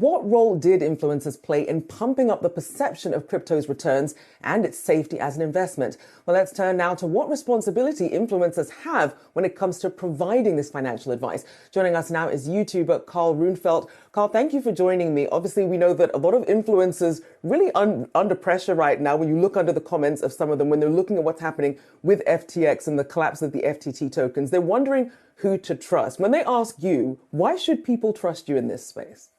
what role did influencers play in pumping up the perception of crypto's returns and its safety as an investment? Well, let's turn now to what responsibility influencers have when it comes to providing this financial advice. Joining us now is YouTuber Carl Runefelt. Carl, thank you for joining me. Obviously, we know that a lot of influencers really under pressure right now when you look under the comments of some of them, when they're looking at what's happening with FTX and the collapse of the FTT tokens. They're wondering who to trust. When they ask you, why should people trust you in this space?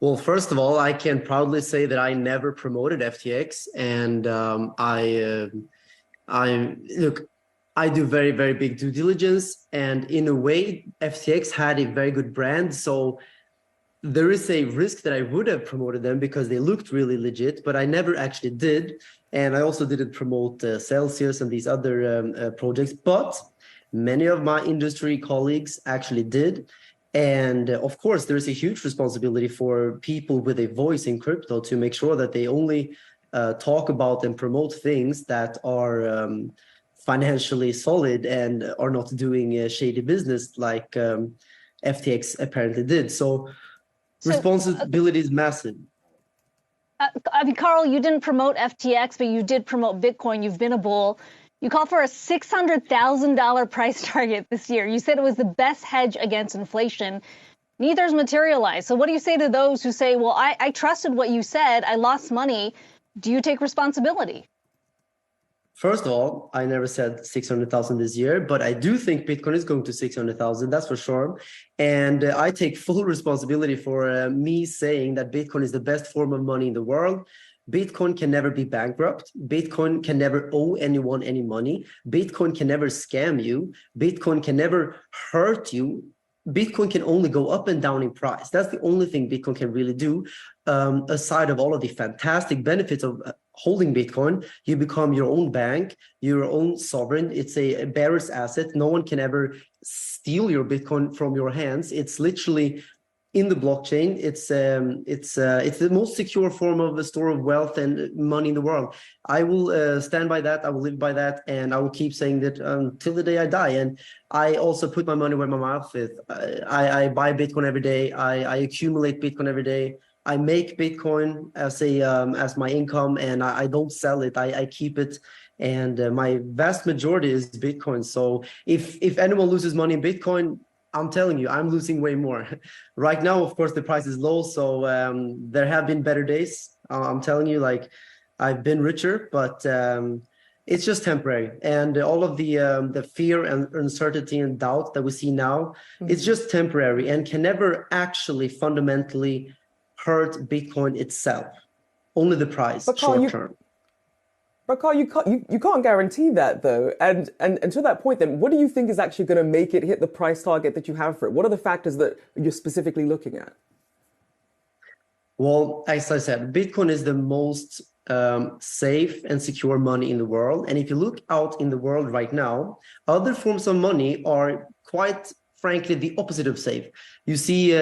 Well, first of all, I can proudly say that I never promoted FTX, and I do very, very big due diligence, and in a way, FTX had a very good brand, so there is a risk that I would have promoted them because they looked really legit, but I never actually did, and I also didn't promote Celsius and these other projects, but many of my industry colleagues actually did. And of course, there is a huge responsibility for people with a voice in crypto to make sure that they only talk about and promote things that are financially solid and are not doing shady business like FTX apparently did. So responsibility is massive. I mean, Carl, you didn't promote FTX, but you did promote Bitcoin. You've been a bull. You called for a $600,000 price target this year. You said it was the best hedge against inflation. Neither's materialized. So what do you say to those who say, well, I trusted what you said, I lost money. Do you take responsibility? First of all, I never said 600,000 this year, but I do think Bitcoin is going to 600,000, that's for sure. And I take full responsibility for me saying that Bitcoin is the best form of money in the world. Bitcoin can never be bankrupt. Bitcoin can never owe anyone any money. Bitcoin can never scam you. Bitcoin can never hurt you. Bitcoin can only go up and down in price. That's the only thing Bitcoin can really do. Aside of all of the fantastic benefits of holding Bitcoin, you become your own bank, your own sovereign. It's a bearer's asset. No one can ever steal your Bitcoin from your hands. It's literally in the blockchain. It's the most secure form of a store of wealth and money in the world. I will stand by that. I will live by that, and I will keep saying that till the day I die. And I also put my money where my mouth is. I buy Bitcoin every day. I accumulate Bitcoin every day. I make Bitcoin as my income, and I don't sell it. I keep it. And my vast majority is Bitcoin. So if anyone loses money in Bitcoin, I'm telling you, I'm losing way more. Right now, of course, the price is low, so there have been better days. I'm telling you, like, I've been richer, but it's just temporary. And all of the fear and uncertainty and doubt that we see now, it's just temporary and can never actually fundamentally hurt Bitcoin itself. Only the price, short term. But Carl, you can't guarantee that, though. And to that point, then, what do you think is actually going to make it hit the price target that you have for it? What are the factors that you're specifically looking at? Well, as I said, Bitcoin is the most safe and secure money in the world. And if you look out in the world right now, other forms of money are quite frankly the opposite of safe. You see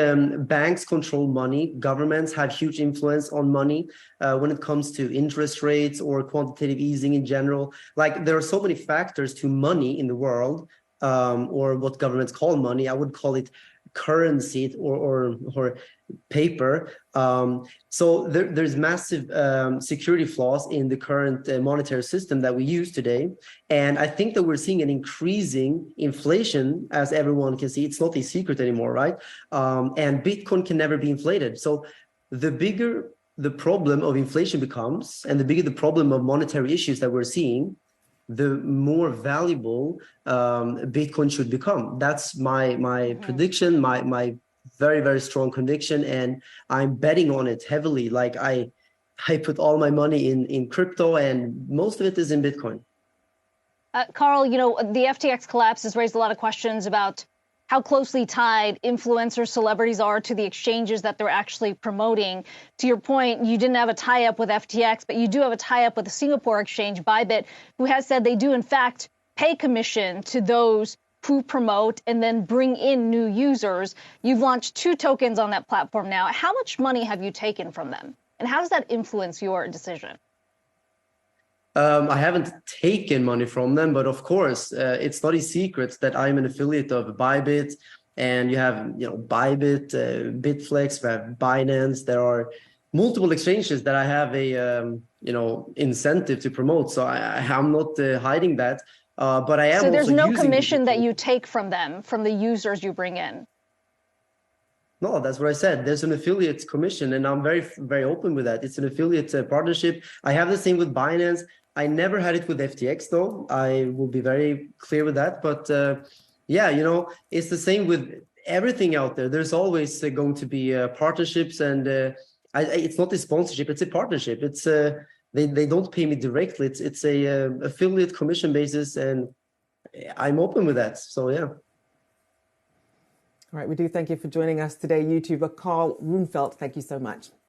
banks control money, governments have huge influence on money when it comes to interest rates or quantitative easing in general. Like, there are so many factors to money in the world, or what governments call money. I would call it currency or paper. So there's massive security flaws in the current monetary system that we use today. And I think that we're seeing an increasing inflation, as everyone can see. It's not a secret anymore, right? And Bitcoin can never be inflated. So the bigger the problem of inflation becomes, and the bigger the problem of monetary issues that we're seeing, the more valuable Bitcoin should become. That's my prediction, my very, very strong conviction, and I'm betting on it heavily. Like, I put all my money in crypto, and most of it is in Bitcoin. Carl, you know, the FTX collapse has raised a lot of questions about how closely tied influencers, celebrities are to the exchanges that they're actually promoting. To your point, you didn't have a tie-up with FTX, but you do have a tie-up with the Singapore exchange, Bybit, who has said they do, in fact, pay commission to those who promote and then bring in new users. You've launched 2 tokens on that platform now. How much money have you taken from them? And how does that influence your decision? I haven't taken money from them, but of course, it's not a secret that I'm an affiliate of Bybit and you have, Bybit, Bitflex, we have Binance. There are multiple exchanges that I have a incentive to promote. So I'm not hiding that, but I am. So there's also no using commission that you take from them, from the users you bring in. No, that's what I said. There's an affiliate commission, and I'm very, very open with that. It's an affiliate partnership. I have the same with Binance. I never had it with FTX, though. I will be very clear with that. But yeah, it's the same with everything out there. There's always going to be partnerships, and it's not a sponsorship; it's a partnership. It's they don't pay me directly. It's a affiliate commission basis, and I'm open with that. So yeah. All right, we do thank you for joining us today, YouTuber Carl Runfeldt. Thank you so much.